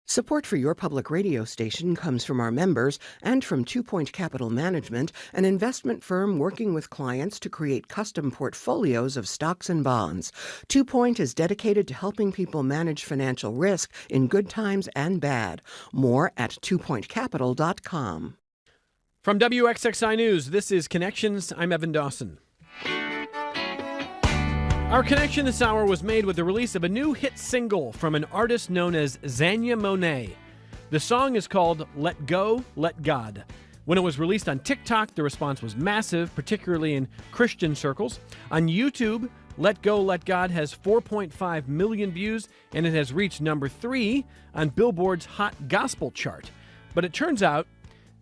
Support for your public radio station comes from our members and from 2 Point Capital Management, an investment firm working with clients to create custom portfolios of stocks and bonds. 2 Point is dedicated to helping people manage financial risk in good times and bad. More at 2pointcapital.com. From WXXI News, this is Connections. I'm Evan Dawson. Our connection this hour was made with the release of a new hit single from an artist known as Xanya Monet. The song is called Let Go, Let God. When it was released on TikTok, the response was massive, particularly in Christian circles. On YouTube, Let Go, Let God has 4.5 million views, and it has reached number 3 on Billboard's Hot Gospel chart. But it turns out,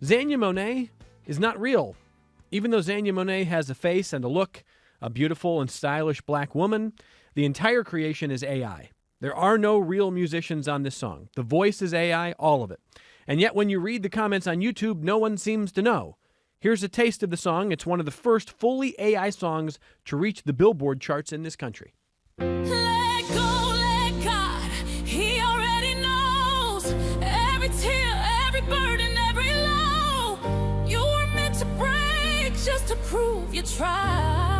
Xanya Monet is not real. Even though Xanya Monet has a face and a look, a beautiful and stylish black woman, the entire creation is AI. There are no real musicians on this song. The voice is AI, all of it. And yet when you read the comments on YouTube, no one seems to know. Here's a taste of the song. It's one of the first fully AI songs to reach the Billboard charts in this country. Let go, let God. He already knows every tear, every burden, every low. You were meant to break just to prove you tried.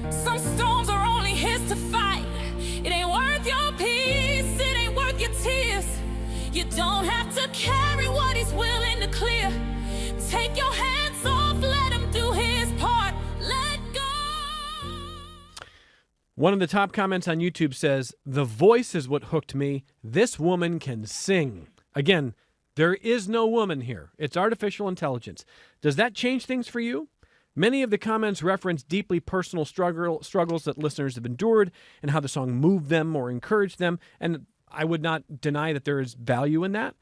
Some storms are only his to fight. It ain't worth your peace, it ain't worth your tears. You don't have to carry what he's willing to clear. Take your hands off, let him do his part. Let go. One of the top comments on YouTube says, "The voice is what hooked me. This woman can sing." Again, there is no woman here. It's artificial intelligence. Does that change things for you? Many of the comments reference deeply personal struggles that listeners have endured and how the song moved them or encouraged them, and I would not deny that there is value in that.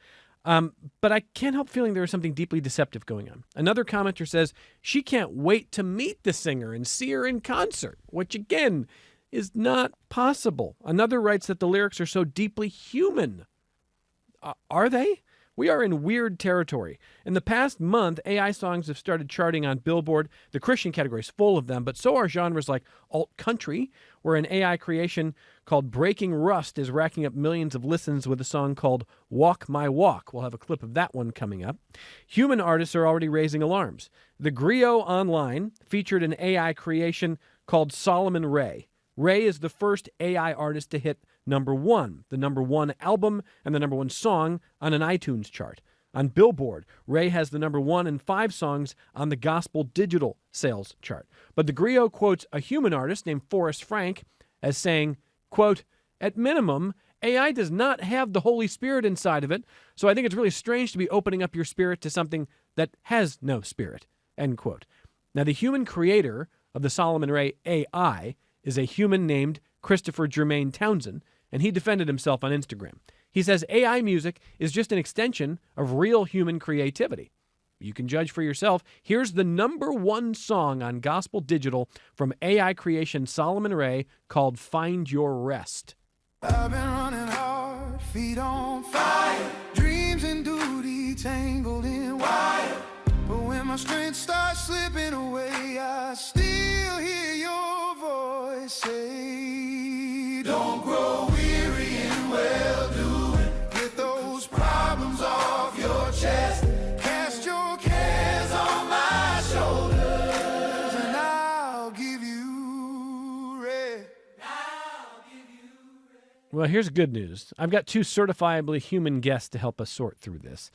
But I can't help feeling there is something deeply deceptive going on. Another commenter says she can't wait to meet the singer and see her in concert, which again is not possible. Another writes that the lyrics are so deeply human. Are they? We are in weird territory. In the past month, AI songs have started charting on Billboard. The Christian category is full of them, but so are genres like alt-country, where an AI creation called Breaking Rust is racking up millions of listens with a song called Walk My Walk. We'll have a clip of that one coming up. Human artists are already raising alarms. The Griot Online featured an AI creation called Solomon Ray. Ray is the first AI artist to hit number 1, the number 1 album and the number 1 song on an iTunes chart. On Billboard, Ray has the number 1 and 5 songs on the Gospel Digital Sales chart. But the Griot quotes a human artist named Forrest Frank as saying, quote, "At minimum, AI does not have the Holy Spirit inside of it, so I think it's really strange to be opening up your spirit to something that has no spirit," end quote. Now, the human creator of the Solomon Ray AI is a human named Christopher Jermaine Townsend, and he defended himself on Instagram. He says AI music is just an extension of real human creativity. You can judge for yourself. Here's the number 1 song on Gospel Digital from AI creation Solomon Ray called Find Your Rest. I've been running hard, feet on fire, dreams and duty tangled in wire. But when my strength starts slipping away, I still hear your voice say, don't grow weary in well-doing. Get those problems off your chest. Cast your cares on my shoulders, and I'll give you rest. Well, here's good news. I've got 2 certifiably human guests to help us sort through this.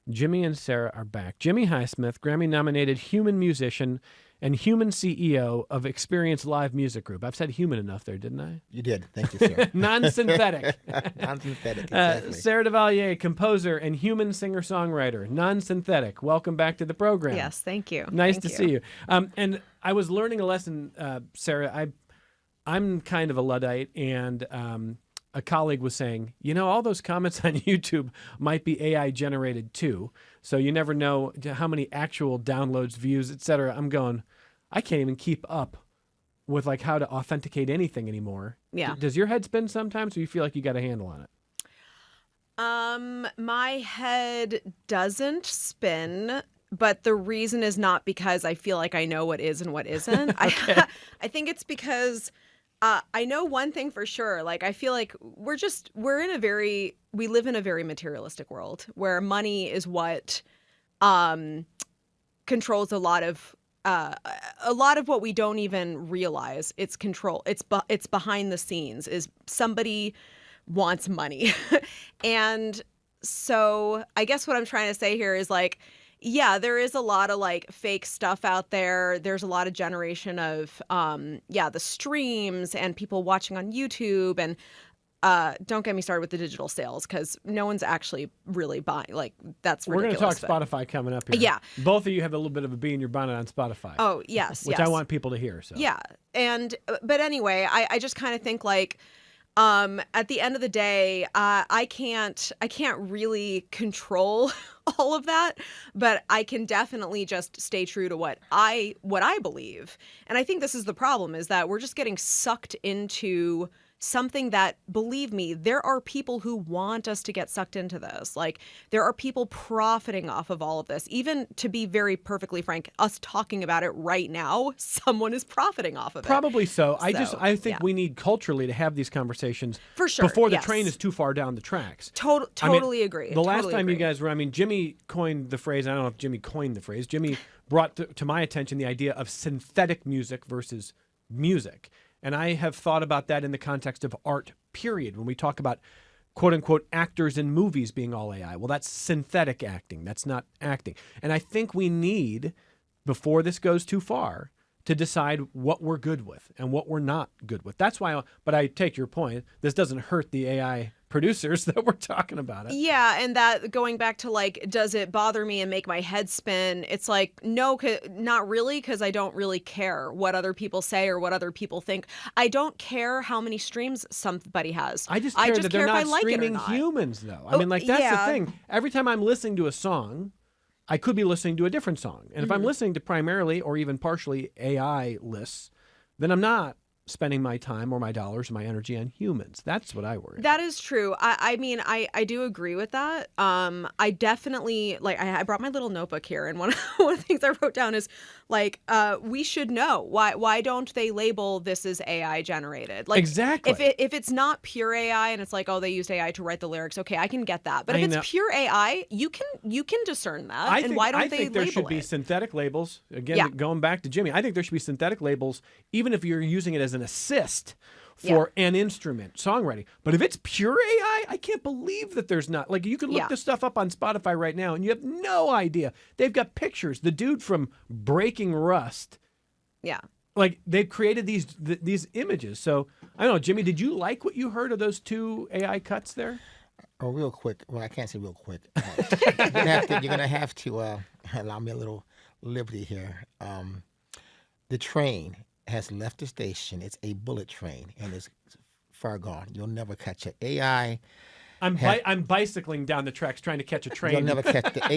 Jimmie and Sarah are back. Jimmie Highsmith, Grammy-nominated human musician and human CEO of Xperience Live Music Group. I've said human enough there, didn't I? You did. Thank you, sir. Non-synthetic. Non-synthetic, exactly. Sarah de Vallière, composer and human singer-songwriter. Non-synthetic. Welcome back to the program. Yes, thank you. Nice to see you. And I was learning a lesson, Sarah. I'm kind of a Luddite, and a colleague was saying, you know, all those comments on YouTube might be AI generated too. So you never know how many actual downloads, views, etc. I'm going, I can't even keep up with like how to authenticate anything anymore. Yeah. Does your head spin sometimes, or you feel like you got a handle on it? My head doesn't spin, but the reason is not because I feel like I know what is and what isn't. Okay. I think it's because I know one thing for sure. Like, I feel like we live in a very materialistic world where money is what controls a lot of what we don't even realize. It's control. It's behind the scenes. Is somebody wants money, and so I guess what I'm trying to say here is like, yeah, there is a lot of like fake stuff out there. There's a lot of generation of the streams and people watching on YouTube, and don't get me started with the digital sales because no one's actually really buying. Like, that's ridiculous. We're going to talk Spotify coming up here. Yeah. Both of you have a little bit of a bee in your bonnet on Spotify. Oh, yes. Which I want people to hear. So. Yeah. But anyway, I just kind of think like, at the end of the day, I can't really control all of that, but I can definitely just stay true to what I believe. And I think this is the problem, is that we're just getting sucked into something that, believe me, there are people who want us to get sucked into this. Like, there are people profiting off of all of this. Even, to be very perfectly frank, us talking about it right now, someone is profiting off of it. Probably so. I think we need culturally to have these conversations for sure before the train is too far down the tracks. Totally agree. The last time you guys were, Jimmie coined the phrase. I don't know if Jimmie coined the phrase. Jimmie brought to my attention the idea of synthetic music versus music. And I have thought about that in the context of art, period. When we talk about, quote unquote, actors in movies being all AI. Well, that's synthetic acting. That's not acting. And I think we need, before this goes too far, to decide what we're good with and what we're not good with. That's why, but I take your point. This doesn't hurt the AI producers that we're talking about it. Yeah, and that, going back to like, does it bother me and make my head spin? It's like, no, not really, because I don't really care what other people say or what other people think. I don't care how many streams somebody has. I just care that they're not streaming not. humans, though. That's the thing. Every time I'm listening to a song, I could be listening to a different song. And if I'm listening to primarily or even partially AI lists, then I'm not spending my time or my dollars or my energy on humans. That's what I worry about. That is true. I do agree with that. I definitely, like, I brought my little notebook here, and one of the things I wrote down is like, we should know why don't they label this as AI generated? Like, exactly. If it's not pure AI and it's like, oh, they used AI to write the lyrics, okay, I can get that. But if it's pure AI, you can discern that. I think there should be synthetic labels. Again, going back to Jimmie, I think there should be synthetic labels, even if you're using it as an assist for an instrument, songwriting. But if it's pure AI, I can't believe that there's not. Like, you could look this stuff up on Spotify right now, and you have no idea. They've got pictures. The dude from Breaking Rust. Yeah. Like, they've created these images. So, I don't know, Jimmie, did you like what you heard of those two AI cuts there? Oh, real quick. Well, I can't say real quick. You're gonna have to allow me a little liberty here. The train has left the station. It's a bullet train, and it's far gone. You'll never catch it. AI. I'm bicycling down the tracks trying to catch a train. You'll never catch the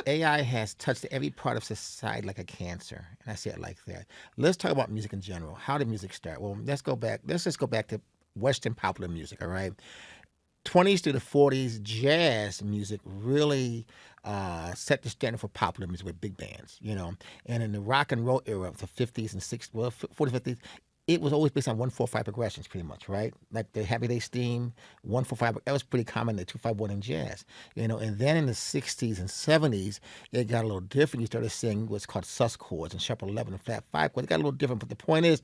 AI has touched every part of society like a cancer, and I say it like that. Let's talk about music in general. How did music start? Well, let's just go back to Western popular music. All right. 20s through the 40s, jazz music really set the standard for popular music with big bands, And in the rock and roll era of the 50s and 60s, 40s, 50s, it was always based on 1-4-5 progressions, pretty much, right? Like the Happy Days theme, 1-4-5. That was pretty common in the 2-5-1 in jazz, And then in the 60s and 70s, it got a little different. You started seeing what's called sus chords and sharp 11 and flat 5 chords. It got a little different, but the point is,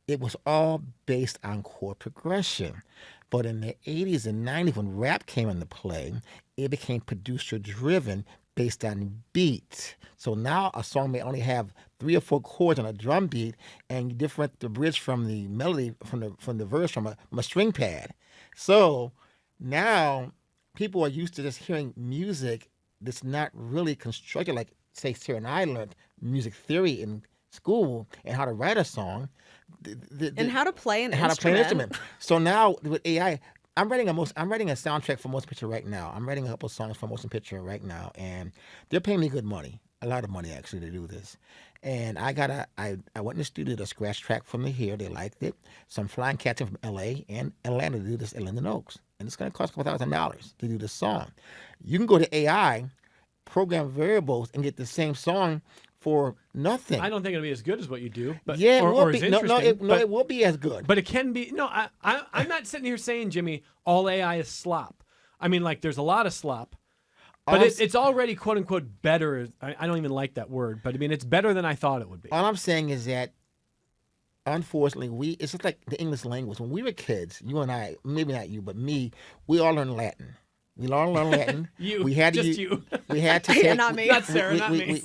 it was all based on chord progression. But in the 80s and 90s, when rap came into play, it became producer-driven based on beat. So now a song may only have 3 or 4 chords on a drum beat, and you different the bridge from the melody, from the verse from a string pad. So now people are used to just hearing music that's not really constructed, like, say, Sarah and I learned music theory in school and how to write a song. And how to play an instrument. So now with AI, I'm writing a soundtrack for Motion Picture right now. I'm writing a couple of songs for Motion Picture right now, and they're paying me good money, a lot of money actually, to do this. And I went in the studio to scratch track from here. They liked it. So I'm flying cats in from LA and Atlanta to do this at Linden Oaks, and it's going to cost a couple $1,000 to do this song. You can go to AI, program variables, and get the same song for nothing. I don't think it'll be as good as what you do, but yeah, or, it will or be. as No, interesting. it will be as good. But it can be. No, I'm not sitting here saying, Jimmy, all AI is slop. I mean, like, there's a lot of slop, but it's already quote unquote better. I don't even like that word, but I mean, it's better than I thought it would be. All I'm saying is that, unfortunately, it's just like the English language. When we were kids, you and I, maybe not you, but me, we all learned Latin. We all learned Latin. We had to take, not me. Not Sarah, not me.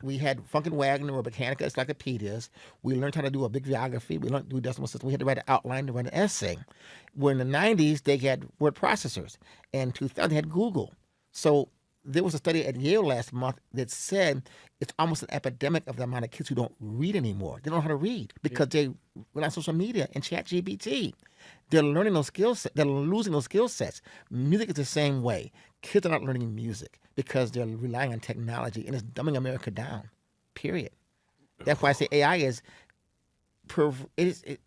We had Funkin' Wagner or Britannica encyclopedias. We learned how to do a bibliography. We learned to do decimal system. We had to write an outline to write an essay. When in the 90s, they had word processors. And in 2000, they had Google. So there was a study at Yale last month that said it's almost an epidemic of the amount of kids who don't read anymore. They don't know how to read because they rely on social media and ChatGPT. They're learning those skill sets. They're losing those skill sets. Music is the same way. Kids are not learning music because they're relying on technology, and it's dumbing America down. Period. That's why I say AI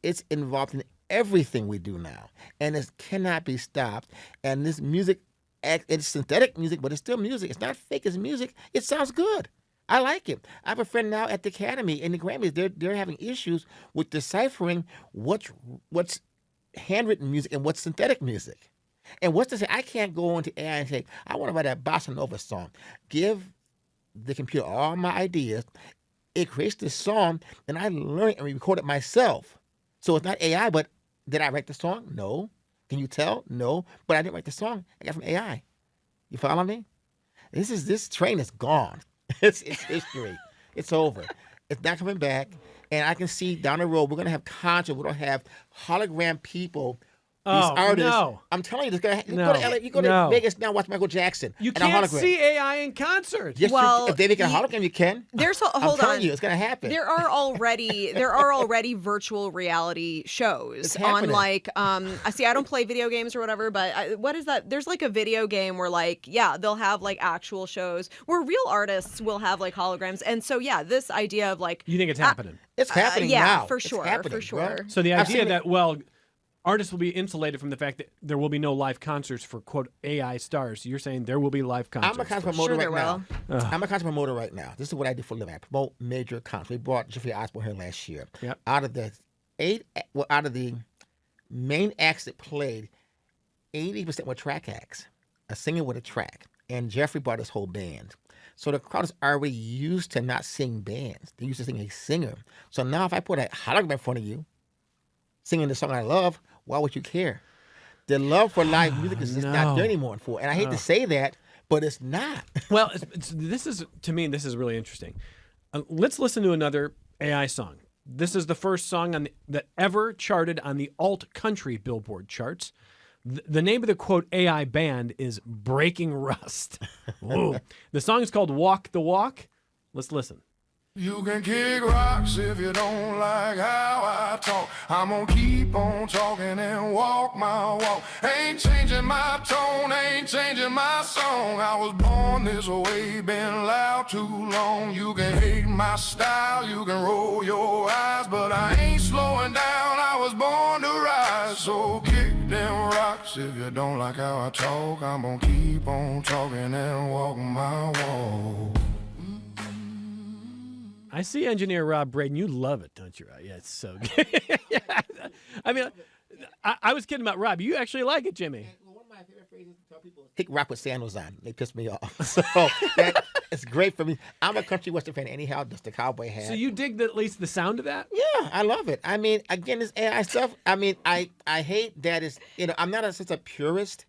it's involved in everything we do now, and it cannot be stopped. And this music, it's synthetic music, but it's still music. It's not fake. It's music. It sounds good. I like it. I have a friend now at the Academy and the Grammys. They're having issues with deciphering what's handwritten music and what's synthetic music. And what's to say, I can't go into AI and say, I want to write a bossa nova song. Give the computer all my ideas. It creates this song, and I learn it and record it myself. So it's not AI, but did I write the song? No. Can you tell? No. But I didn't write the song. I got it from AI. You follow me? This train is gone. It's history. It's over. It's not coming back. And I can see down the road, we're going to have concerts. We're going to have hologram people. These artists. No. I'm telling you, you go to LA, you go No. to Vegas now, watch Michael Jackson. You and a can't hologram. see AI in concert. Yes, Well, if they make a hologram, you can. Hold I'm telling on. you, it's going to happen. There are already virtual reality shows It's on happening. like I see I don't play video games or whatever, but what is that? There's like a video game where like they'll have like actual shows where real artists will have like holograms, and so this idea of like You think it's happening? It's happening yeah, now. for It's sure, happening, for sure. bro. So the I've idea seen that artists will be insulated from the fact that there will be no live concerts for quote AI stars. You're saying there will be live concerts. I'm a concert for- promoter Sure right there now. I'm a concert promoter right now. This is what I do for a living. I promote major concerts. We brought Jimmie Highsmith here last year. Yep. Out of the main acts that played, 80% were track acts. A singer with a track. And Jeffrey brought his whole band. So the crowd is already used to not seeing bands. They're used to seeing a singer. So now if I put a hologram in front of you, singing the song I love, why would you care? The love for live music is just not there anymore. And I hate to say that, but it's not. Well, this is really interesting. Let's listen to another AI song. This is the first song that ever charted on the alt country Billboard charts. The name of the quote AI band is Breaking Rust. Ooh. The song is called Walk the Walk. Let's listen. You can kick rocks if you don't like how I talk. I'm gonna keep on talking and walk my walk. Ain't changing my tone, ain't changing my song. I was born this way, been loud too long. You can hate my style, you can roll your eyes, but I ain't slowing down, I was born to rise. So kick them rocks if you don't like how I talk. I'm gonna keep on talking and walk my walk. I see engineer Rob Braden. You love it, don't you? Yeah, it's so good. Yeah. I mean, I was kidding about Rob. You actually like it, Jimmy. One of my favorite phrases to tell people is kick rock with sandals on. They piss me off. So it's great for me. I'm a country western fan anyhow, just the cowboy hat. So you dig at least the sound of that? Yeah, I love it. I mean, again, this AI stuff, I mean, I hate that it's, I'm not such a purist.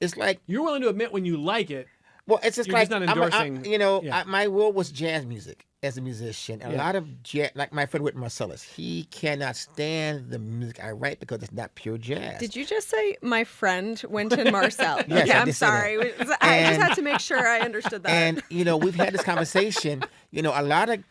It's like, You're willing to admit when you like it. well, it's just You're like, just not endorsing. my world was jazz music as a musician. A lot of jazz, like my friend Whitney Marcellus, he cannot stand the music I write because it's not pure jazz. Did you just say my friend Wynton Marcel? Yes, okay, I I'm did say that. sorry. I just And- had to make sure I understood that. And, we've had this conversation. A lot of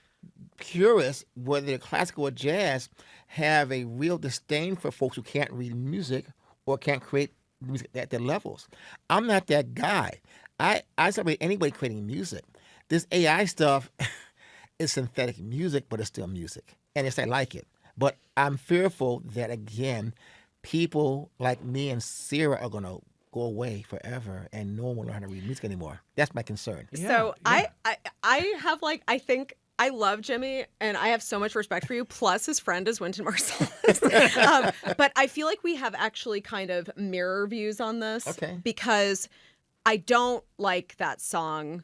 purists, whether they're classical or jazz, have a real disdain for folks who can't read music or can't create music at their levels. I'm not that guy. I celebrate anybody creating music. This AI stuff is synthetic music, but it's still music. And I like it. But I'm fearful that, again, people like me and Sarah are going to go away forever and no one will learn how to read music anymore. That's my concern. So Yeah. I have like I think I love Jimmie, and I have so much respect for you. Plus, his friend is Wynton Marsalis. But I feel like we have actually kind of mirror views on this. Okay. Because I don't like that song.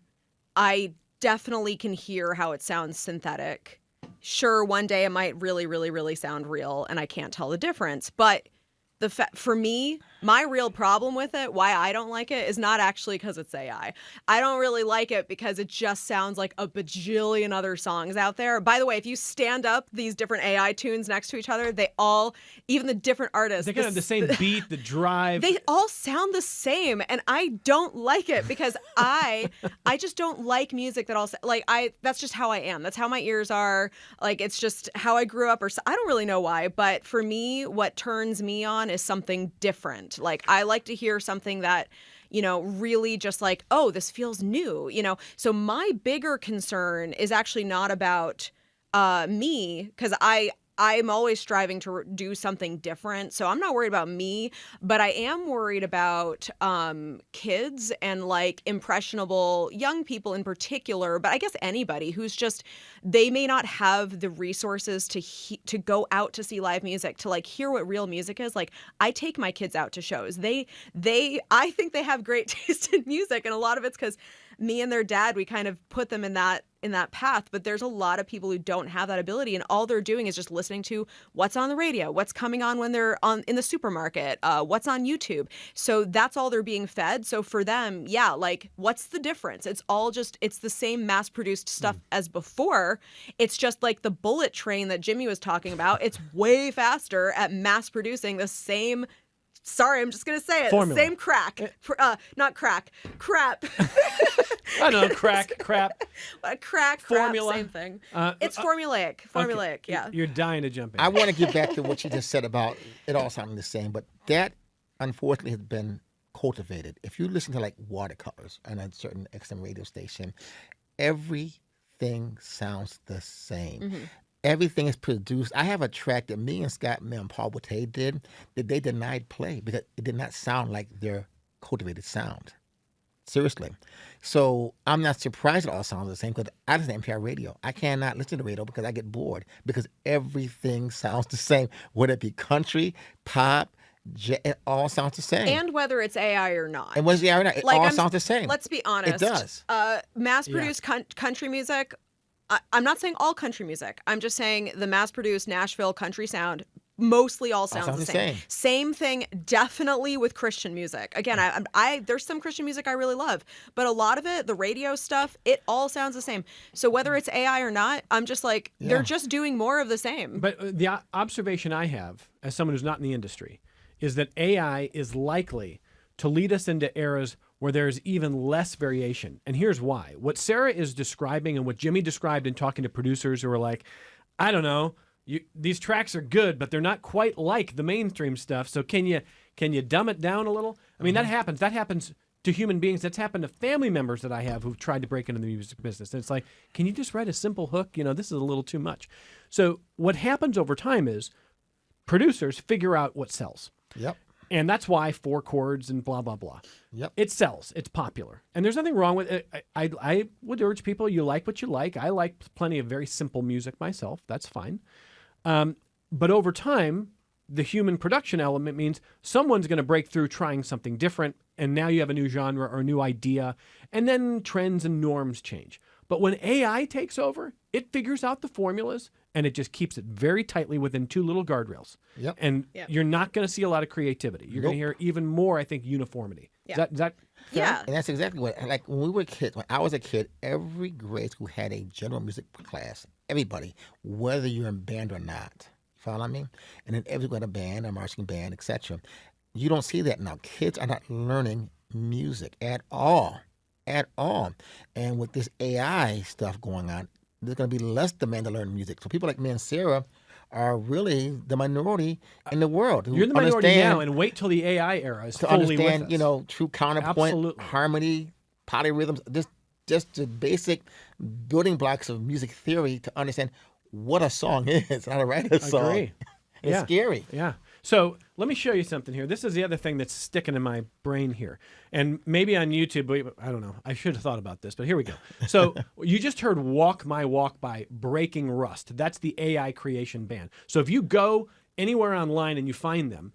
I definitely can hear how it sounds synthetic. Sure, one day it might really, really, really sound real, and I can't tell the difference. But for me, my real problem with it, why I don't like it, is not actually because it's AI. I don't really like it because it just sounds like a bajillion other songs out there. By the way, if you stand up these different AI tunes next to each other, they all, even the different artists, They kind of have the same beat, the drive. they all sound the same, and I don't like it because I just don't like music that all like that's just how I am. That's how my ears are. Like, it's just how I grew up, or I don't really know why, but for me, what turns me on is something different. Like, I like to hear something that, really just like, oh, this feels new, So my bigger concern is actually not about me, because I'm always striving to do something different. So I'm not worried about me, but I am worried about kids and like impressionable young people in particular, but I guess anybody who's just, they may not have the resources to go out to see live music, to like hear what real music is. Like, I take my kids out to shows. I think they have great taste in music, and a lot of it's because me and their dad, we kind of put them in that path, but there's a lot of people who don't have that ability, and all they're doing is just listening to what's on the radio, what's coming on when they're in the supermarket, what's on YouTube. So that's all they're being fed. So for them, yeah, like, what's the difference? It's the same mass-produced stuff as before. It's just like the bullet train that Jimmie was talking about. It's way faster at mass-producing the same. Sorry, I'm just going to say it. Formula. The same crack. Not crack. Crap. I don't know, crap. Crap, Formula. same thing. It's formulaic. Formulaic, Okay. yeah. You're dying to jump in. I want to get back to what you just said about it all sounding the same, but that unfortunately has been cultivated. If you listen to like Watercolors on a certain XM radio station, everything sounds the same. Mm-hmm. Everything is produced. I have a track that me and Scott Mill and Paul Boutte did that they denied play because it did not sound like their cultivated sound. Seriously. So I'm not surprised it all sounds the same because I listen to NPR radio. I cannot listen to radio because I get bored because everything sounds the same. Whether it be country, pop, it all sounds the same. And whether it's AI or not. And whether it's AI or not, it all sounds the same. Let's be honest. It does. Mass-produced country music, I'm not saying all country music. I'm just saying the mass-produced Nashville country sound mostly all sounds the same. Same thing definitely with Christian music. Again, there's some Christian music I really love, but a lot of it, the radio stuff, it all sounds the same. So whether it's AI or not, I'm just like, they're just doing more of the same. But the observation I have as someone who's not in the industry is that AI is likely to lead us into eras where there's even less variation. And here's why. What Sarah is describing and what Jimmie described in talking to producers who are like, I don't know, these tracks are good, but they're not quite like the mainstream stuff. So can you dumb it down a little? I mean, that happens. That happens to human beings. That's happened to family members that I have who've tried to break into the music business. And it's like, can you just write a simple hook? This is a little too much. So what happens over time is producers figure out what sells. Yep. And that's why 4 chords and blah, blah, blah. Yep. It sells. It's popular. And there's nothing wrong with it. I would urge people, you like what you like. I like plenty of very simple music myself. That's fine. But over time, the human production element means someone's going to break through trying something different, and now you have a new genre or a new idea, and then trends and norms change. But when AI takes over, it figures out the formulas, and it just keeps it very tightly within 2 little guardrails. Yep. And you're not going to see a lot of creativity. You're going to hear even more, I think, uniformity. Yeah. Is that fair? Yeah. And that's exactly what, like when we were kids, when I was a kid, every grade school had a general music class. Everybody, whether you're in band or not. Follow what I mean? And then everyone had a band, a marching band, etc. You don't see that now. Kids are not learning music at all. At all. And with this AI stuff going on, there's going to be less demand to learn music. So people like me and Sarah are really the minority in the world. You're the minority now, and wait till the AI era is fully with us. True counterpoint, Absolutely. harmony, polyrhythms, just the basic building blocks of music theory to understand what a song is, how to write a song. Agree. It's scary. Yeah. So let me show you something here. This is the other thing that's sticking in my brain here. And maybe on YouTube, I don't know. I should have thought about this, but here we go. So you just heard Walk My Walk by Breaking Rust. That's the AI creation band. So if you go anywhere online and you find them,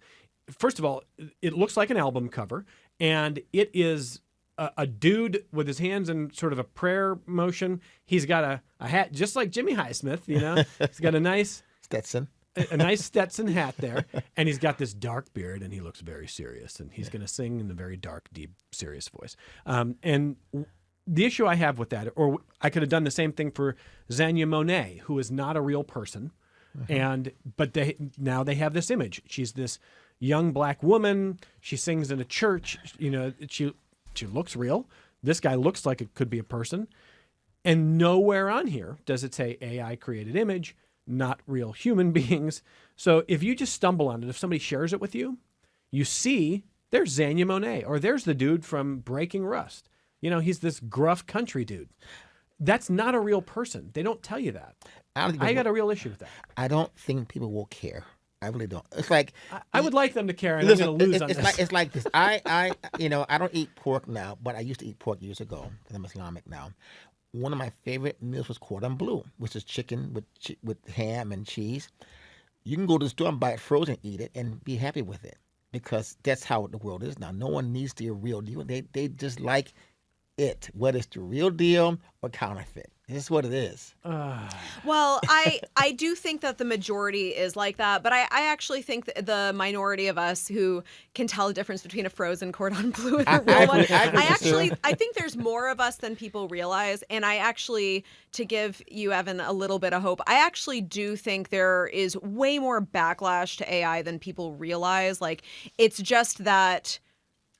first of all, it looks like an album cover, and it is a dude with his hands in sort of a prayer motion. He's got a hat just like Jimmie Highsmith, you know. He's got a nice Stetson. a nice Stetson hat there, and he's got this dark beard, and he looks very serious, and he's going to sing in a very dark, deep, serious voice. And the issue I have with that, or I could have done the same thing for Xania Monet, who is not a real person, but now they have this image. She's this young black woman. She sings in a church. You know, she looks real. This guy looks like it could be a person. And nowhere on here does it say AI created image, not real human beings. So if you just stumble on it, if somebody shares it with you, you see there's Xania Monet, or there's the dude from Breaking Rust. You know, he's this gruff country dude. That's not a real person. They don't tell you that. I got a real issue with that. I don't think people will care. I really don't. It's like I would like them to care, and listen, I'm going to lose on this. It's like this. I don't eat pork now, but I used to eat pork years ago because I'm Islamic now. One of my favorite meals was cordon bleu, which is chicken with ham and cheese. You can go to the store and buy it frozen, eat it, and be happy with it because that's how the world is now. No one needs the real deal. They just like it, whether it's the real deal or counterfeit. This is what it is. Well, I do think that the majority is like that, but I actually think that the minority of us who can tell the difference between a frozen cordon bleu and a real one, I think there's more of us than people realize. And I actually, to give you, Evan, a little bit of hope, I actually do think there is way more backlash to AI than people realize. Like, it's just that,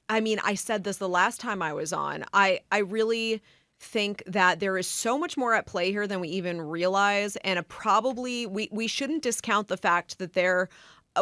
I mean, I said this the last time I was on. I really think that there is so much more at play here than we even realize, and probably we shouldn't discount the fact that there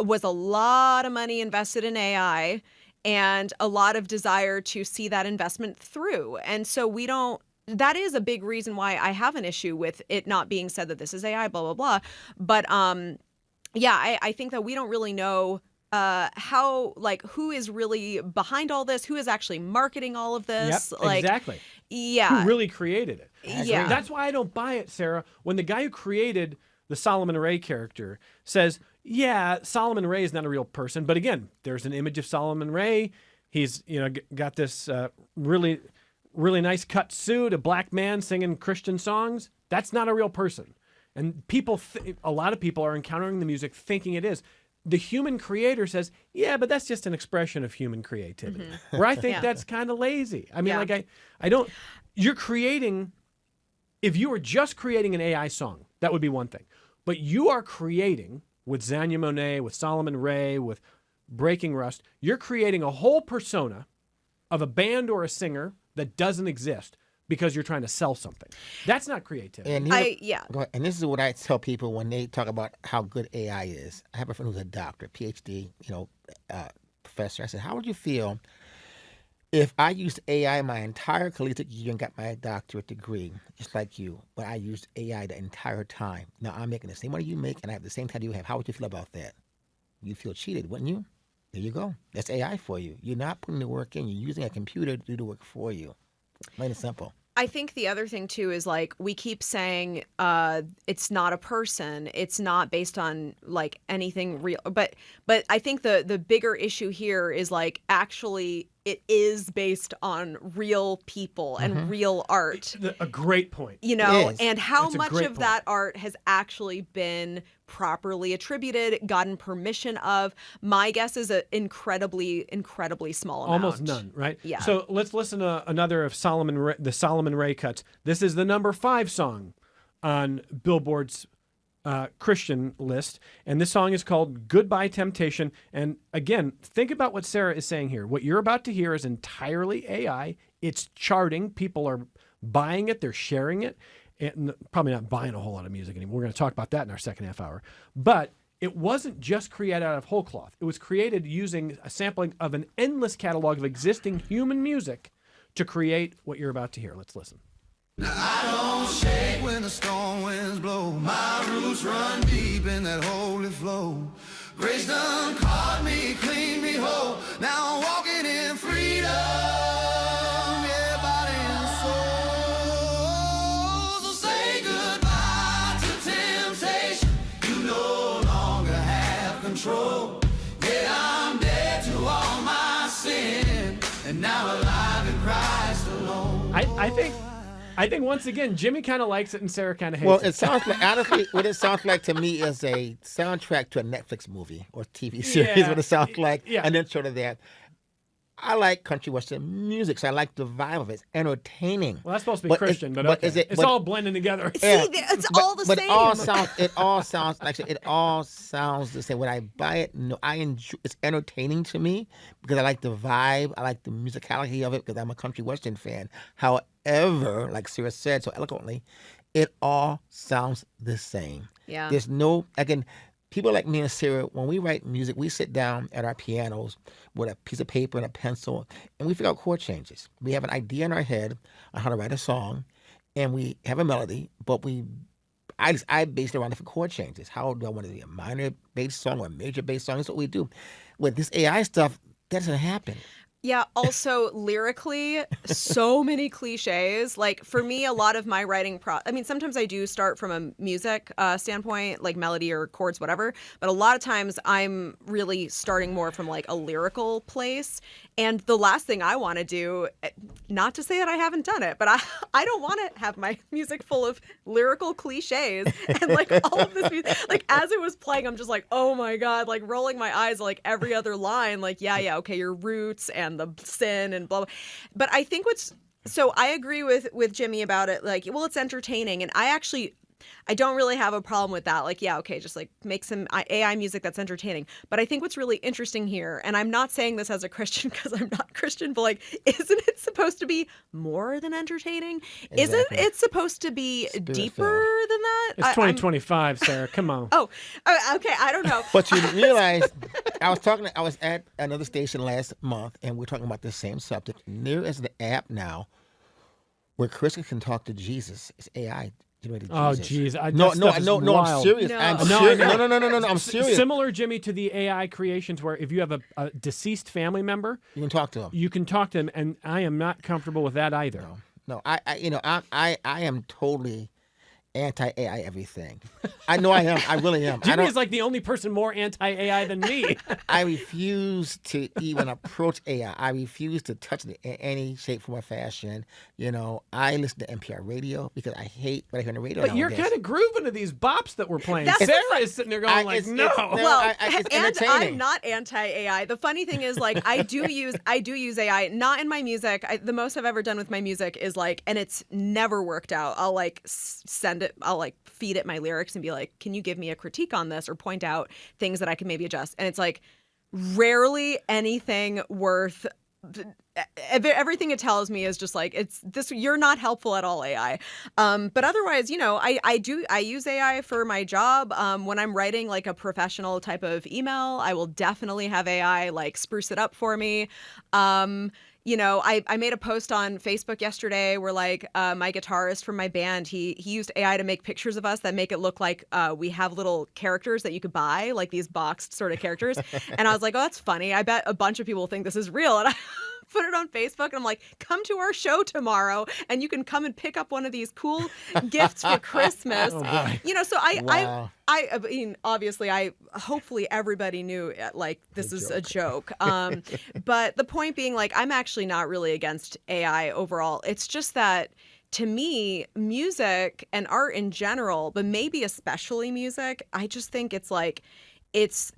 was a lot of money invested in AI and a lot of desire to see that investment through. And so that is a big reason why I have an issue with it not being said that this is AI, blah, blah, blah. But I think that we don't really know how, like, who is really behind all this, who is actually marketing all of this. Yep, like, exactly. Yeah. Who really created it. Yeah. That's why I don't buy it, Sarah. When the guy who created the Solomon Ray character says, yeah, Solomon Ray is not a real person, but again, there's an image of Solomon Ray. He's, got this really, really nice cut suit, a black man singing Christian songs. That's not a real person. And a lot of people are encountering the music thinking it is. The human creator says, yeah, but that's just an expression of human creativity. Where I think that's kind of lazy. I mean, I don't, you're creating, if you were just creating an AI song, that would be one thing. But you are creating, with Xania Monet, with Solomon Ray, with Breaking Rust, you're creating a whole persona of a band or a singer that doesn't exist because you're trying to sell something. That's not creativity. And and this is what I tell people when they talk about how good AI is. I have a friend who's a doctor, PhD, professor. I said, how would you feel if I used AI my entire collegiate year and got my doctorate degree, just like you, but I used AI the entire time? Now I'm making the same money you make, and I have the same title you have. How would you feel about that? You'd feel cheated, wouldn't you? There you go. That's AI for you. You're not putting the work in. You're using a computer to do the work for you. Plain and simple. I think the other thing too is, like, we keep saying it's not a person, it's not based on like anything real, but I think the bigger issue here is, like, actually it is based on real people and real art. A great point. And how That's much of that art has actually been properly attributed, gotten permission of. My guess is an incredibly, incredibly small amount. Almost none, right? Yeah. So let's listen to another of the Solomon Ray cuts. This is the number 5 song on Billboard's Christian list, and this song is called Goodbye Temptation. And again, think about what Sarah is saying here. What you're about to hear is entirely AI. It's charting. People are buying it. They're sharing it. And probably not buying a whole lot of music anymore. We're going to talk about that in our second half hour. But it wasn't just created out of whole cloth. It was created using a sampling of an endless catalog of existing human music to create what you're about to hear. Let's listen. I don't shake when the storm winds blow. My roots run deep in that holy flow. Grace done caught me, cleaned me whole. Now I'm walking in freedom, yeah, body and soul. So say goodbye to temptation. You no longer have control. Yeah, I'm dead to all my sin, and now alive in Christ alone. I think once again, Jimmy kind of likes it and Sarah kind of hates Well, it. it sounds like, honestly, what it sounds like to me is a soundtrack to a Netflix movie or TV series. Yeah. What it sounds like, Yeah. and then sort of that. I like country western music, so I like the vibe of it. It's entertaining. Well, that's supposed to be But Christian, but but okay. is it- It's but- all blending together. Yeah, See, it's all the but same. it all sounds like it all sounds the same. When I buy it, no, I enjoy. It's entertaining to me because I like the vibe. I like the musicality of it because I'm a country western fan. However, like Sarah said so eloquently, it all sounds the same. Yeah. There's no again. People like me and Sarah, when we write music, we sit down at our pianos with a piece of paper and a pencil, and we figure out chord changes. We have an idea in our head on how to write a song, and we have a melody, but I base it around different chord changes. How do I want it to be a minor bass song or a major bass song? That's what we do. With this AI stuff, that doesn't happen. Yeah, also lyrically, so many cliches. Like for me, a lot of my writing I mean, sometimes I do start from a music standpoint, like melody or chords, whatever. But a lot of times I'm really starting more from like a lyrical place. And the last thing I want to do, not to say that I haven't done it, but I don't want to have my music full of lyrical cliches and like all of this music. Like as it was playing, I'm just like, oh my God, like rolling my eyes like every other line, like, yeah, okay, your roots and the sin and blah, blah. But I think so I agree with Jimmie about it. Like, well, it's entertaining. And I don't really have a problem with that. Like, yeah, okay, just like make some AI music that's entertaining. But I think what's really interesting here, and I'm not saying this as a Christian because I'm not Christian, but like, isn't it supposed to be more than entertaining? Exactly. Isn't it supposed to be deeper than that? It's 2025, Sarah. Come on. Oh, okay. I don't know. But you realize, I was at another station last month, and we're talking about the same subject. And there is an app now where Christians can talk to Jesus. It's AI. Oh, geez. No, I'm wild. serious. No. I'm No, serious. I know. No, I'm serious. Similar, Jimmy, to the AI creations where if you have a deceased family member, You can talk to him. you can talk to them, and I am not comfortable with that either. No, I am totally anti-AI everything. I know I am. I really am. Jimmy is like the only person more anti-AI than me. I refuse to even approach AI. I refuse to touch it in any shape, form, or fashion. I listen to NPR radio because I hate what I hear on the radio. But you're nowadays. kind of grooving to these bops that we're playing. That's Sarah is sitting there going like, no. Well, it's and entertaining. I'm not anti-AI. The funny thing is, like, I do use AI, not in my music. The most I've ever done with my music is like, and it's never worked out. I'll like send it, I'll like feed it my lyrics and be like, can you give me a critique on this or point out things that I can maybe adjust? And it's like rarely anything worth. Everything it tells me is just like, it's this, you're not helpful at all, AI. But otherwise, I use AI for my job. When I'm writing like a professional type of email, I will definitely have AI like spruce it up for me. I made a post on Facebook yesterday where like my guitarist from my band, he used AI to make pictures of us that make it look like we have little characters that you could buy, like these boxed sort of characters. And I was like, oh, that's funny. I bet a bunch of people think this is real. And I put it on Facebook and I'm like, come to our show tomorrow and you can come and pick up one of these cool gifts for Christmas. Oh, boy. So Wow. I mean, obviously, hopefully everybody knew like this is a joke. But the point being, like, I'm actually not really against AI overall. It's just that to me, music and art in general, but maybe especially music, I just think it's like its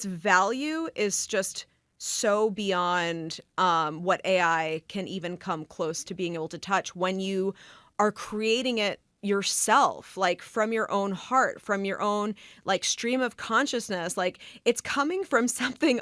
value is just so beyond what AI can even come close to being able to touch when you are creating it yourself, like from your own heart, from your own like stream of consciousness. Like it's coming from something,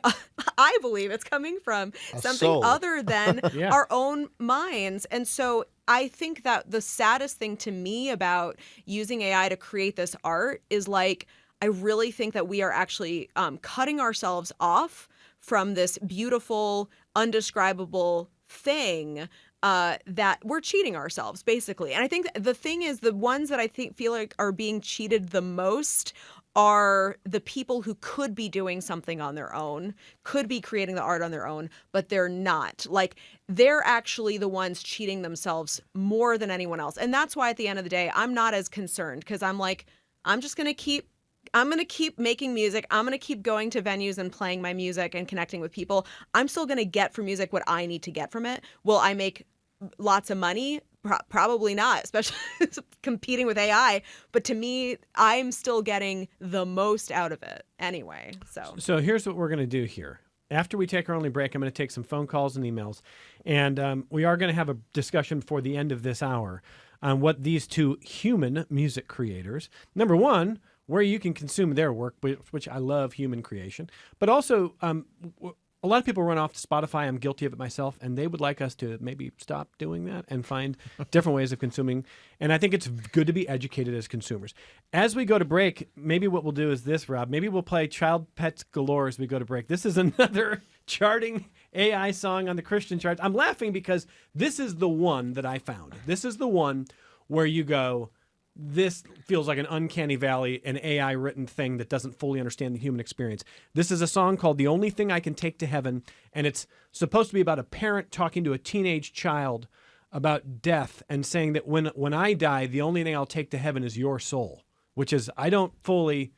I believe it's coming from something soul. other than Yeah. our own minds. And so I think that the saddest thing to me about using AI to create this art is like, I really think that we are actually cutting ourselves off from this beautiful, undescribable thing that we're cheating ourselves, basically. And I think the thing is, the ones that I think feel like are being cheated the most are the people who could be doing something on their own, could be creating the art on their own, but they're not. Like, they're actually the ones cheating themselves more than anyone else. And that's why at the end of the day, I'm not as concerned, because I'm like, I'm going to keep making music. I'm going to keep going to venues and playing my music and connecting with people. I'm still going to get from music what I need to get from it. Will I make lots of money? Probably not, especially competing with AI. But to me, I'm still getting the most out of it anyway. So here's what we're going to do here. After we take our only break, I'm going to take some phone calls and emails. And we are going to have a discussion before the end of this hour on what these two human music creators, number one, where you can consume their work, which I love human creation, but also a lot of people run off to Spotify. I'm guilty of it myself, and they would like us to maybe stop doing that and find different ways of consuming. And I think it's good to be educated as consumers. As we go to break, maybe what we'll do is this, Rob. Maybe we'll play Child Pets Galore as we go to break. This is another charting AI song on the Christian charts. I'm laughing because this is the one that I found. This is the one where you go, this feels like an uncanny valley, an AI-written thing that doesn't fully understand the human experience. This is a song called The Only Thing I Can Take to Heaven, and it's supposed to be about a parent talking to a teenage child about death and saying that when I die, the only thing I'll take to heaven is your soul, which is, I don't fully,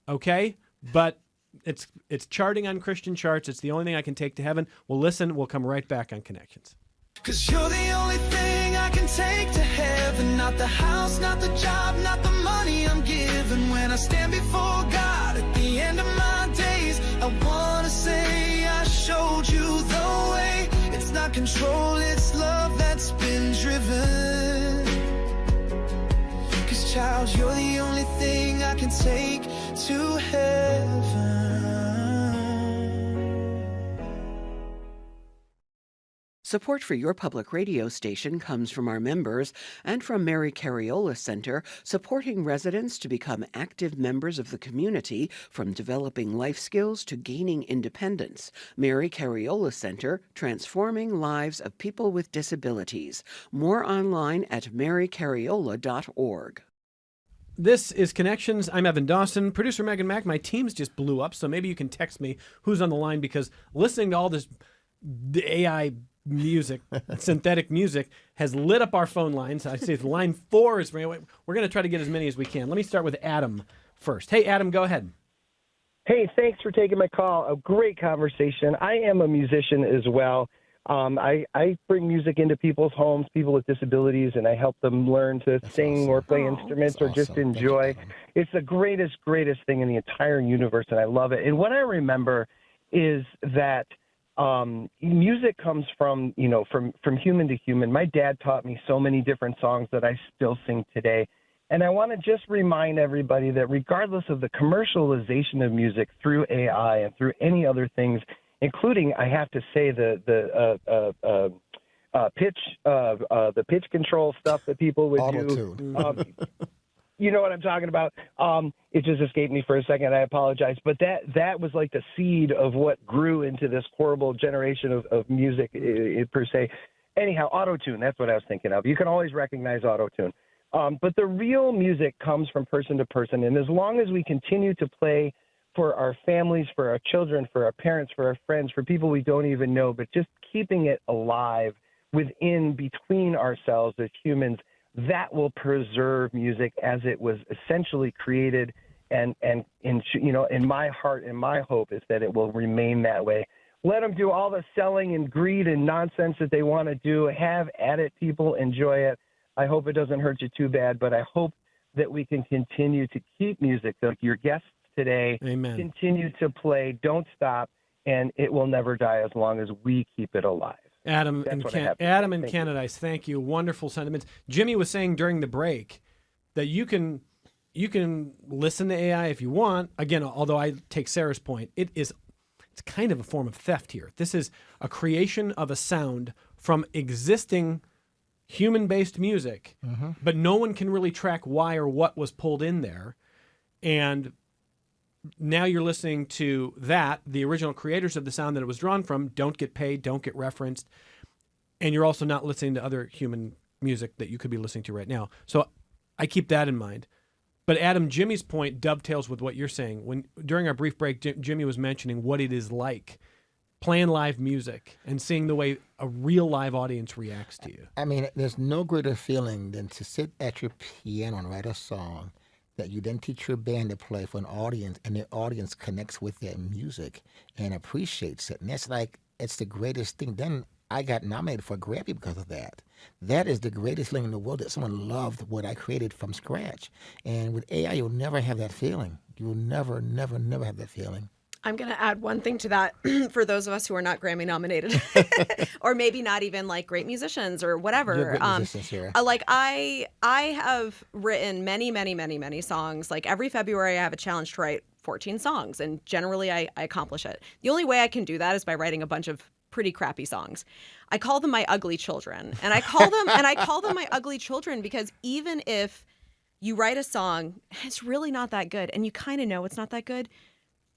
okay, but it's charting on Christian charts. It's the only thing I can take to heaven. We'll listen. We'll come right back on Connections. 'Cause you're the only thing I can take to heaven. Not the house, not the job, not the money I'm given. When I stand before God at the end of my days, I wanna say I showed you the way. It's not control, it's love that's been driven. 'Cause child, you're the only thing I can take to heaven. Support for your public radio station comes from our members and from Mary Cariola Center, supporting residents to become active members of the community, from developing life skills to gaining independence. Mary Cariola Center, transforming lives of people with disabilities. More online at marycariola.org. This is Connections. I'm Evan Dawson. Producer Megan Mack. My teams just blew up, so maybe you can text me who's on the line, because listening to all this AI music, synthetic music, has lit up our phone lines. I see line 4 is ringing. We're going to try to get as many as we can. Let me start with Adam first. Hey, Adam, go ahead. Hey, thanks for taking my call. A great conversation. I am a musician as well. I bring music into people's homes, people with disabilities, and I help them learn to sing or play instruments or just enjoy. It's the greatest thing in the entire universe, and I love it. And what I remember is that music comes from human to human. My dad taught me so many different songs that I still sing today. And I want to just remind everybody that regardless of the commercialization of music through AI and through any other things, including, I have to say, the pitch control stuff that people would do. You know what I'm talking about? It just escaped me for a second. I apologize. But that was like the seed of what grew into this horrible generation of music per se. Anyhow, auto-tune, that's what I was thinking of. You can always recognize auto-tune. But the real music comes from person to person. And as long as we continue to play for our families, for our children, for our parents, for our friends, for people we don't even know, but just keeping it alive between ourselves as humans, that will preserve music as it was essentially created. And in my heart and my hope is that it will remain that way. Let them do all the selling and greed and nonsense that they want to do. Have at it, people. Enjoy it. I hope it doesn't hurt you too bad, but I hope that we can continue to keep music, like your guests today. Amen. Continue to play. Don't stop, and it will never die as long as we keep it alive. Adam in Canada, thank you. Wonderful sentiments. Jimmy was saying during the break that you can listen to AI if you want. Again, although I take Sarah's point, it's kind of a form of theft here. This is a creation of a sound from existing human-based music, but no one can really track why or what was pulled in there. And now you're listening to that. The original creators of the sound that it was drawn from don't get paid, don't get referenced, and you're also not listening to other human music that you could be listening to right now. So I keep that in mind. But Adam, Jimmie's point dovetails with what you're saying. When during our brief break, Jimmie was mentioning what it is like playing live music and seeing the way a real live audience reacts to you. I mean, there's no greater feeling than to sit at your piano and write a song that you then teach your band to play for an audience, and the audience connects with that music and appreciates it. And that's like, it's the greatest thing. Then I got nominated for a Grammy because of that. That is the greatest thing in the world, that someone loved what I created from scratch. And with AI, you'll never have that feeling. You will never, never, never have that feeling. I'm going to add one thing to that for those of us who are not Grammy nominated or maybe not even like great musicians or whatever. You're great musicians here. Like I have written many songs. Like every February I have a challenge to write 14 songs, and generally I accomplish it. The only way I can do that is by writing a bunch of pretty crappy songs. I call them my ugly children. And I call them my ugly children because even if you write a song, it's really not that good, and you kind of know it's not that good,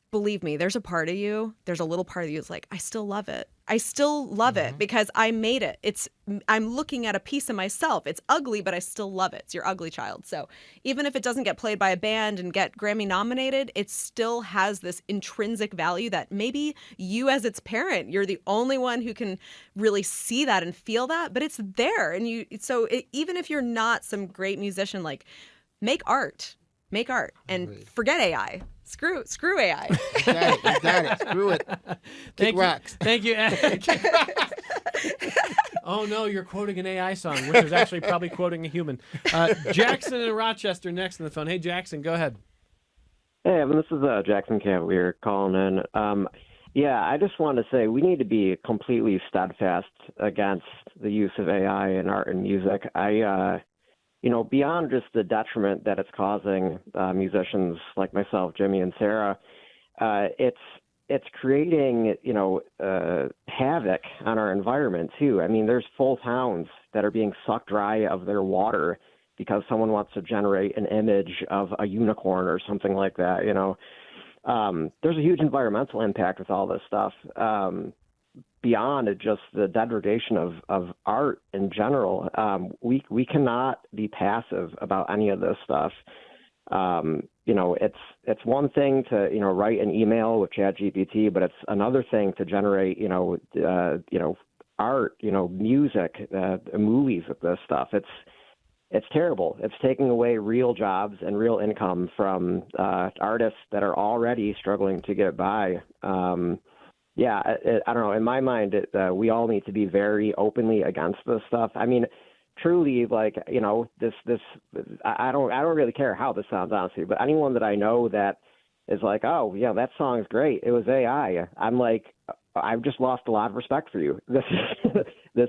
believe me, there's a little part of you that's like, I still love it. I still love it because I made it. I'm looking at a piece of myself. It's ugly, but I still love it. It's your ugly child. So even if it doesn't get played by a band and get Grammy nominated, it still has this intrinsic value that maybe you as its parent, you're the only one who can really see that and feel that, but it's there. And even if you're not some great musician, like make art and forget AI. Screw AI. You got it. Screw it. Kick rocks. Thank you. Oh no, you're quoting an AI song, which is actually probably quoting a human. Jackson in Rochester next on the phone. Hey Jackson, go ahead. Hey Evan, this is Jackson Cavalier calling in. I just want to say we need to be completely steadfast against the use of AI in art and music. Beyond just the detriment that it's causing musicians like myself, Jimmie and Sarah, it's creating, havoc on our environment too. I mean, there's full towns that are being sucked dry of their water because someone wants to generate an image of a unicorn or something like that. There's a huge environmental impact with all this stuff. Beyond just the degradation of art in general, we cannot be passive about any of this stuff. It's one thing to write an email with ChatGPT, but it's another thing to generate art, music, movies with this stuff. It's terrible. It's taking away real jobs and real income from artists that are already struggling to get by. I don't know. In my mind, we all need to be very openly against this stuff. I mean, truly, this. I don't really care how this sounds, honestly. But anyone that I know that is like, oh yeah, that song's great, it was AI. I'm like, I've just lost a lot of respect for you. This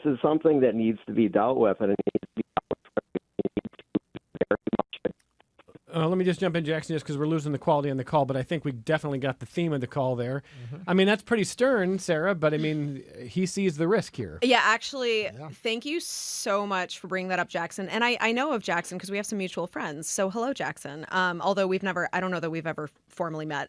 is something that needs to be dealt with, and it needs to be dealt with very much. Let me just jump in, Jackson, just because we're losing the quality on the call, but I think we definitely got the theme of the call there. Mm-hmm. I mean, that's pretty stern, Sarah, but I mean, he sees the risk here. Yeah, actually, Thank you so much for bringing that up, Jackson. And I know of Jackson because we have some mutual friends. So hello, Jackson. Although I don't know that we've ever formally met.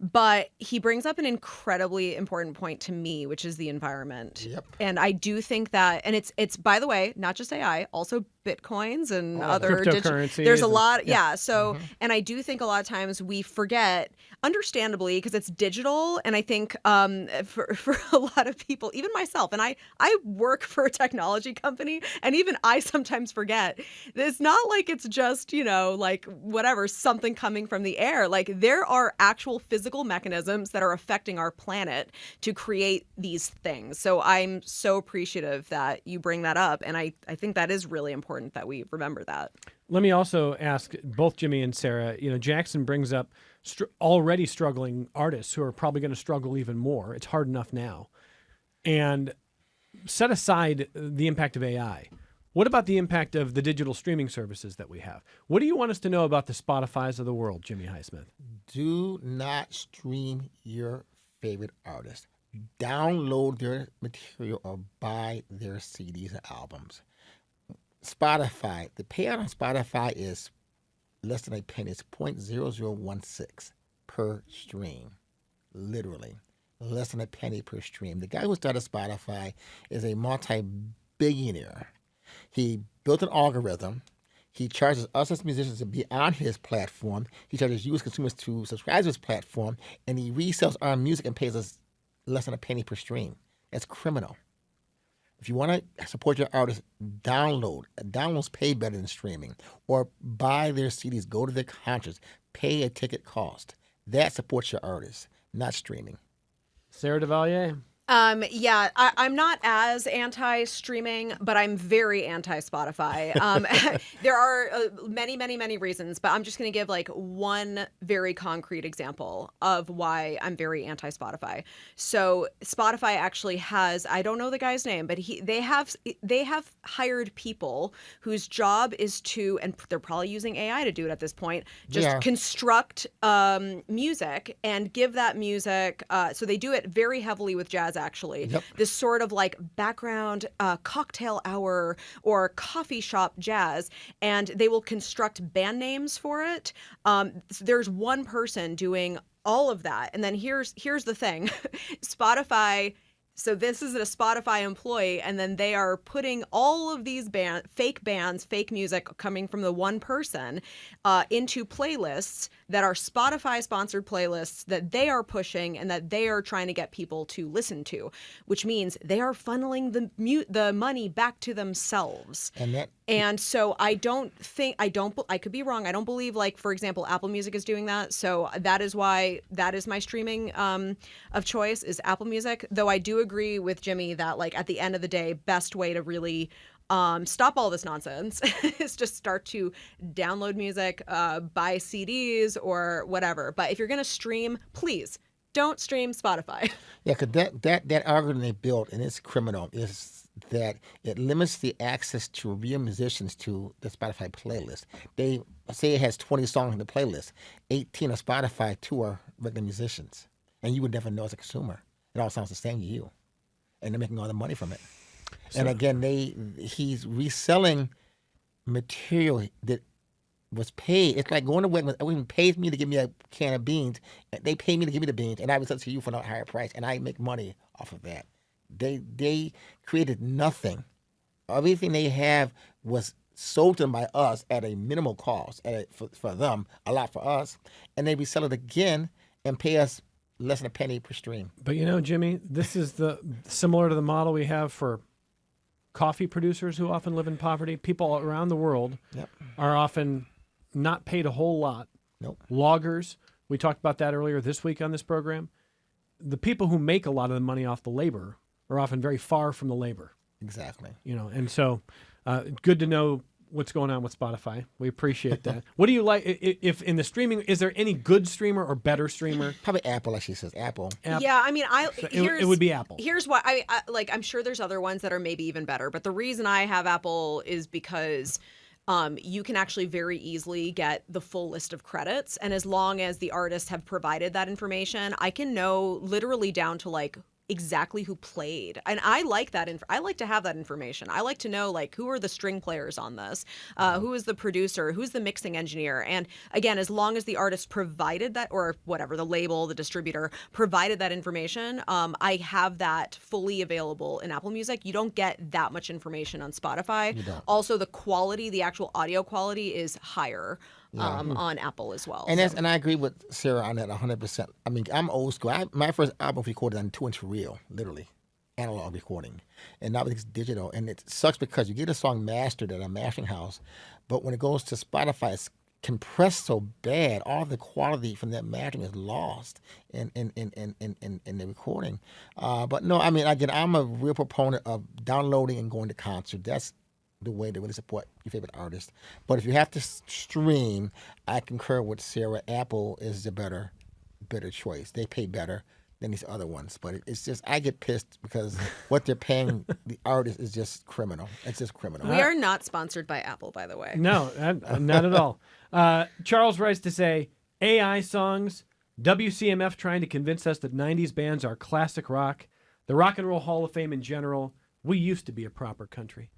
But he brings up an incredibly important point to me, which is the environment. Yep. And I do think that, and it's by the way, not just AI, also Bitcoins and other cryptocurrencies. There's a lot. So, and I do think a lot of times we forget, understandably, because it's digital. And I think for a lot of people, even myself, and I work for a technology company, and even I sometimes forget. It's not like it's just, like whatever, something coming from the air. Like there are actual physical mechanisms that are affecting our planet to create these things. So I'm so appreciative that you bring that up. And I think that is really important that we remember that. Let me also ask both Jimmie and Sarah, Jackson brings up already struggling artists who are probably going to struggle even more. It's hard enough now. And set aside the impact of AI. What about the impact of the digital streaming services that we have? What do you want us to know about the Spotifys of the world, Jimmie Highsmith? Do not stream your favorite artist. Download their material or buy their CDs and albums. Spotify, the payout on Spotify is less than a penny. It's 0.0016 per stream, literally. Less than a penny per stream. The guy who started Spotify is a multi-billionaire. He built an algorithm. He charges us as musicians to be on his platform. He charges you as consumers to subscribe to his platform, and he resells our music and pays us less than a penny per stream. That's criminal. If you want to support your artist, download. Downloads pay better than streaming. Or buy their CDs. Go to their concerts. Pay a ticket cost. That supports your artist, not streaming. Sarah DeValliere. Yeah, I'm not as anti-streaming, but I'm very anti-Spotify. There are many, many, many reasons, but I'm just going to give like one very concrete example of why I'm very anti-Spotify. So Spotify actually has, I don't know the guy's name, but they have hired people whose job is to, and they're probably using AI to do it at this point, just construct music and give that music. So they do it very heavily with jazz. Actually, this sort of like background cocktail hour or coffee shop jazz, and they will construct band names for it. There's one person doing all of that, and then here's the thing, Spotify. So this is a Spotify employee, and then they are putting all of these fake bands, fake music coming from the one person into playlists that are Spotify-sponsored playlists that they are pushing and that they are trying to get people to listen to, which means they are funneling the money back to themselves. And so I could be wrong. I don't believe, like, for example, Apple Music is doing that. So that is why that is my streaming of choice is Apple Music. Though I do agree with Jimmie that, like, at the end of the day, best way to really stop all this nonsense is just start to download music, buy CDs or whatever. But if you're going to stream, please don't stream Spotify. Yeah, because that algorithm they built, and it's criminal, is that it limits the access to real musicians to the Spotify playlist. They say it has 20 songs in the playlist. 18 are Spotify, 2 are regular musicians. And you would never know as a consumer. It all sounds the same to you. And they're making all the money from it. So, and again, he's reselling material that was paid. It's like going to Wegmans pays me to give me a can of beans. They pay me to give me the beans, and I resell to you for a higher price, and I make money off of that. They created nothing. Everything they have was sold to them by us at a minimal cost, for them, a lot for us, and they resell it again and pay us less than a penny per stream. But you know, Jimmie, this is similar to the model we have for coffee producers who often live in poverty. People around the world are often not paid a whole lot. Nope. Loggers, we talked about that earlier this week on this program. The people who make a lot of the money off the labor are often very far from the labor. Exactly. You know, and so good to know what's going on with Spotify. We appreciate that. What do you like if in the streaming? Is there any good streamer or better streamer? Probably Apple, like she says. Apple. Yeah, I mean, it would be Apple. Here's why I like. I'm sure there's other ones that are maybe even better, but the reason I have Apple is because you can actually very easily get the full list of credits, and as long as the artists have provided that information, I can know literally down to like exactly who played. And I like that. I like to have that information. I like to know, like, who are the string players on this? Who is the producer? Who's the mixing engineer? And again, as long as the artist provided that, or whatever, the label, the distributor provided that information, I have that fully available in Apple Music. You don't get that much information on Spotify. Also, the quality, the actual audio quality is higher. On Apple as well. And and I agree with Sarah on that 100%. I mean, I'm old school. My first album was recorded on 2-inch reel, literally, analog recording. And now it's digital. And it sucks because you get a song mastered at a mastering house, but when it goes to Spotify, it's compressed so bad, all the quality from that mastering is lost in the recording. But no, I mean, again, I'm a real proponent of downloading and going to concert. That's the way to really support your favorite artist. But if you have to stream, I concur with Sarah. Apple is the better choice. They pay better than these other ones. But it's just, I get pissed because what they're paying the artist is just criminal. It's just criminal. We are not sponsored by Apple, by the way. No, not at all. Charles writes to say, AI songs, WCMF trying to convince us that 90s bands are classic rock, the Rock and Roll Hall of Fame in general. We used to be a proper country.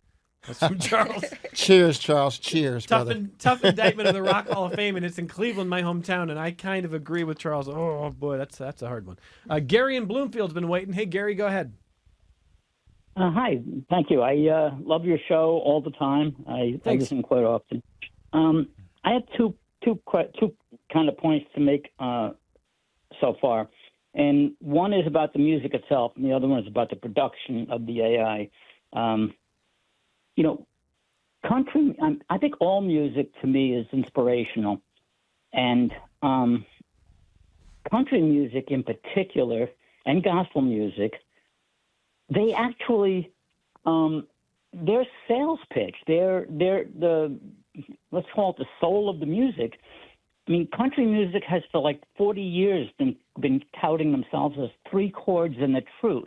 That's from Charles. Cheers, Charles. Cheers, brother. Tough indictment of the Rock Hall of Fame, and it's in Cleveland, my hometown, and I kind of agree with Charles. Oh, boy, that's a hard one. Gary in Bloomfield's been waiting. Hey, Gary, go ahead. Hi, thank you. I love your show all the time. I listen quite often. I have two kind of points to make so far, and one is about the music itself, and the other one is about the production of the AI. Country. I think all music to me is inspirational, and country music in particular, and gospel music. They actually, their sales pitch, they're the, let's call it the soul of the music. I mean, country music has for like 40 years been touting themselves as 3 chords and the truth.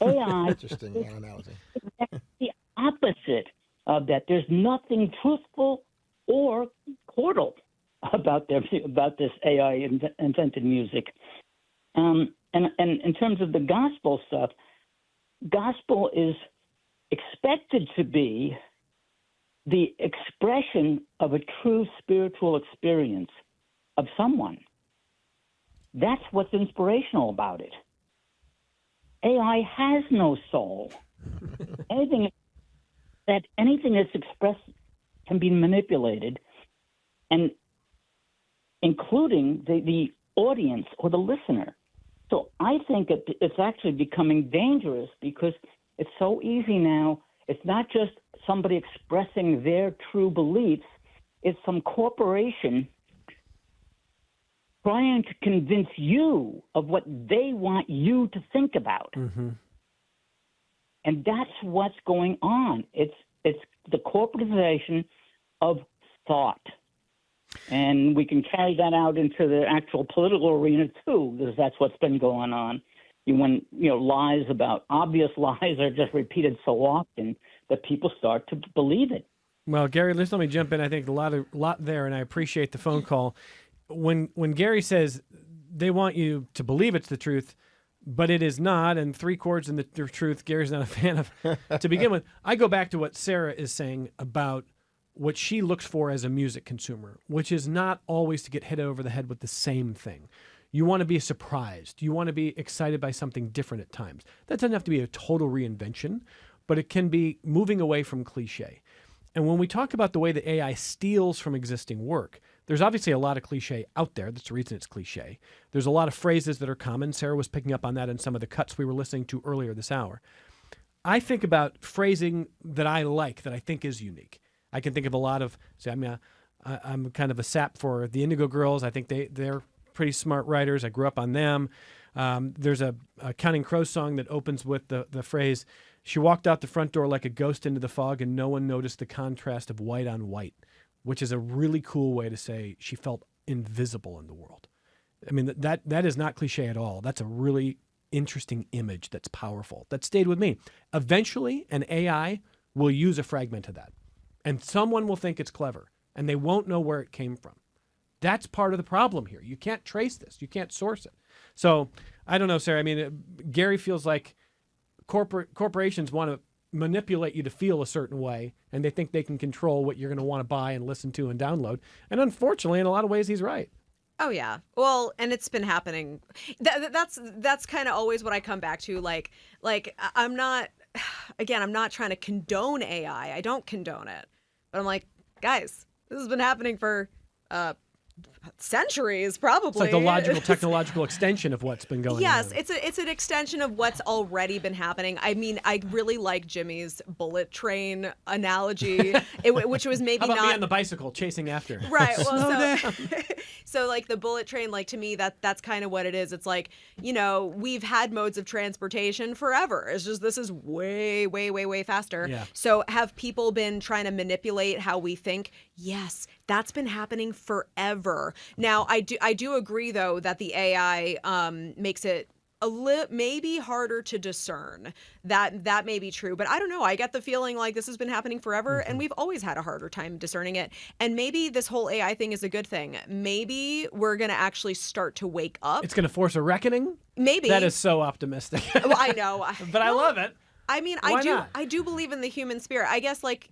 AI, interesting analogy. The opposite of that. There's nothing truthful or chordal about this AI invented music. And in terms of the gospel stuff, gospel is expected to be the expression of a true spiritual experience of someone. That's what's inspirational about it. AI has no soul. Anything that's expressed can be manipulated, and including the audience or the listener. So I think it's actually becoming dangerous because it's so easy now. It's not just somebody expressing their true beliefs. It's some corporation trying to convince you of what they want you to think about. Mm-hmm. And that's what's going on. It's the corporatization of thought. And we can carry that out into the actual political arena, too, because that's what's been going on. When lies about obvious lies are just repeated so often that people start to believe it. Well, Gary, let me jump in. I think a lot there, and I appreciate the phone call. When Gary says they want you to believe it's the truth, but it is not, and 3 chords in the truth, Gary's not a fan of to begin with. I go back to what Sarah is saying about what she looks for as a music consumer, which is not always to get hit over the head with the same thing. You want to be surprised. You want to be excited by something different at times. That doesn't have to be a total reinvention, but it can be moving away from cliche. And when we talk about the way the AI steals from existing work, there's obviously a lot of cliche out there. That's the reason it's cliche. There's a lot of phrases that are common. Sarah was picking up on that in some of the cuts we were listening to earlier this hour. I think about phrasing that I like, that I think is unique. I can think of a lot of, I'm kind of a sap for the Indigo Girls. I think they're pretty smart writers. I grew up on them. There's a Counting Crows song that opens with the phrase, "She walked out the front door like a ghost into the fog and no one noticed the contrast of white on white," which is a really cool way to say she felt invisible in the world. I mean, that is not cliche at all. That's a really interesting image that's powerful. That stayed with me. Eventually, an AI will use a fragment of that. And someone will think it's clever, and they won't know where it came from. That's part of the problem here. You can't trace this. You can't source it. So I don't know, Sarah. I mean, Gary feels like corporations want to manipulate you to feel a certain way, and they think they can control what you're going to want to buy and listen to and download. And unfortunately, in a lot of ways, he's right. Oh yeah. Well, and it's been happening. That's kind of always what I come back to. Like I'm not trying to condone AI. I don't condone it. But I'm like, guys, this has been happening for centuries, probably. It's like the logical, technological extension of what's been going on. Yes, it's an extension of what's already been happening. I mean, I really like Jimmie's bullet train analogy, which was maybe How about not me on the bicycle chasing after. Right. Well, so like the bullet train, like to me, that's kind of what it is. It's like, we've had modes of transportation forever. It's just this is way, way, way, way faster. Yeah. So have people been trying to manipulate how we think? Yes, that's been happening forever. Now, I do agree though that the AI makes it maybe harder to discern. That may be true, but I don't know. I get the feeling like this has been happening forever, and we've always had a harder time discerning it. And maybe this whole AI thing is a good thing. Maybe we're gonna actually start to wake up. It's gonna force a reckoning. Maybe. That is so optimistic. Well, I know, but I love it. I mean, Why not? I do believe in the human spirit. I guess, I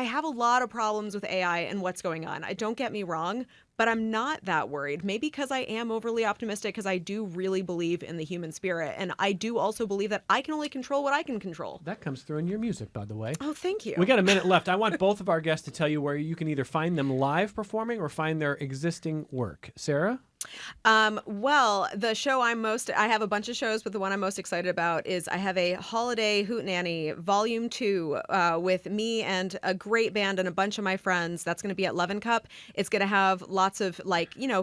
have a lot of problems with AI and what's going on. Don't get me wrong, but I'm not that worried. Maybe because I am overly optimistic, because I do really believe in the human spirit. And I do also believe that I can only control what I can control. That comes through in your music, by the way. Oh, thank you. We got a minute left. I want both of our guests to tell you where you can either find them live performing or find their existing work. Sarah? Well, the show I have a bunch of shows, but the one I'm most excited about is I have a Holiday Hootenanny Volume 2 with me and a great band and a bunch of my friends. That's going to be at Levin Cup. It's going to have lots of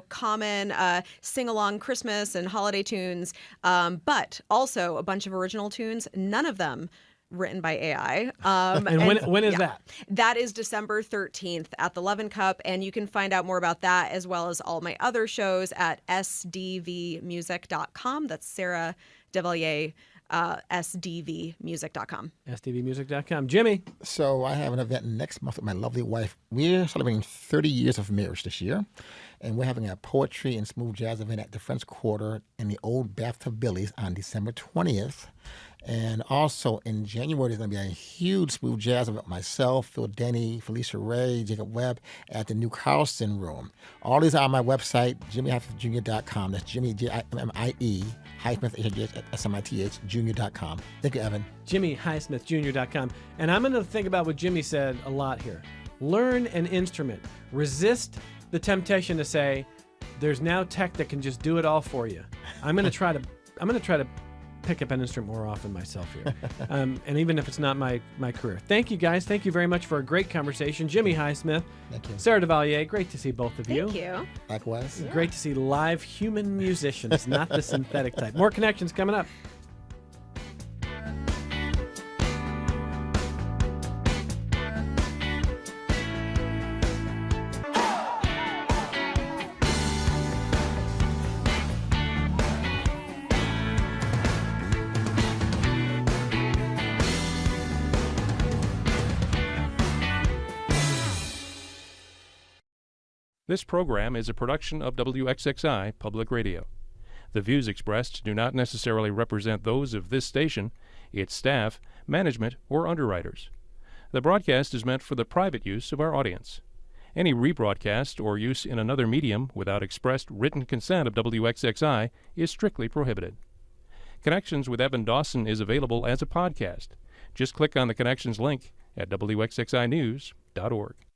common sing-along Christmas and holiday tunes, but also a bunch of original tunes, none of them written by AI. And when is that? That is December 13th at the Levin Cup, and you can find out more about that as well as all my other shows at sdvmusic.com. That's Sarah Devalier, sdvmusic.com. sdvmusic.com. Jimmie? So I have an event next month with my lovely wife. We're celebrating 30 years of marriage this year, and we're having a poetry and smooth jazz event at the French Quarter in the Old Bathtub Billy's on December 20th. And also in January, there's going to be a huge smooth jazz event with myself, Phil Denny, Felicia Ray, Jacob Webb at the New Carlson Room. All these are on my website, JimmieHighsmithJr.com. That's Jimmie, J-I-M-M-I-E, Highsmith, H-I-S-M-I-T-H, Jr.com. Thank you, Evan. JimmieHighsmithJr.com. And I'm going to think about what Jimmie said a lot here. Learn an instrument. Resist the temptation to say, there's now tech that can just do it all for you. I'm going to try to pick up an instrument more often myself here. And even if it's not my career. Thank you, guys. Thank you very much for a great conversation. Jimmie Highsmith. Thank you. Sarah Devalier, great to see both of you. Thank you. Likewise. Yeah. Great to see live human musicians, not the synthetic type. More connections coming up. This program is a production of WXXI Public Radio. The views expressed do not necessarily represent those of this station, its staff, management, or underwriters. The broadcast is meant for the private use of our audience. Any rebroadcast or use in another medium without expressed written consent of WXXI is strictly prohibited. Connections with Evan Dawson is available as a podcast. Just click on the Connections link at WXXInews.org.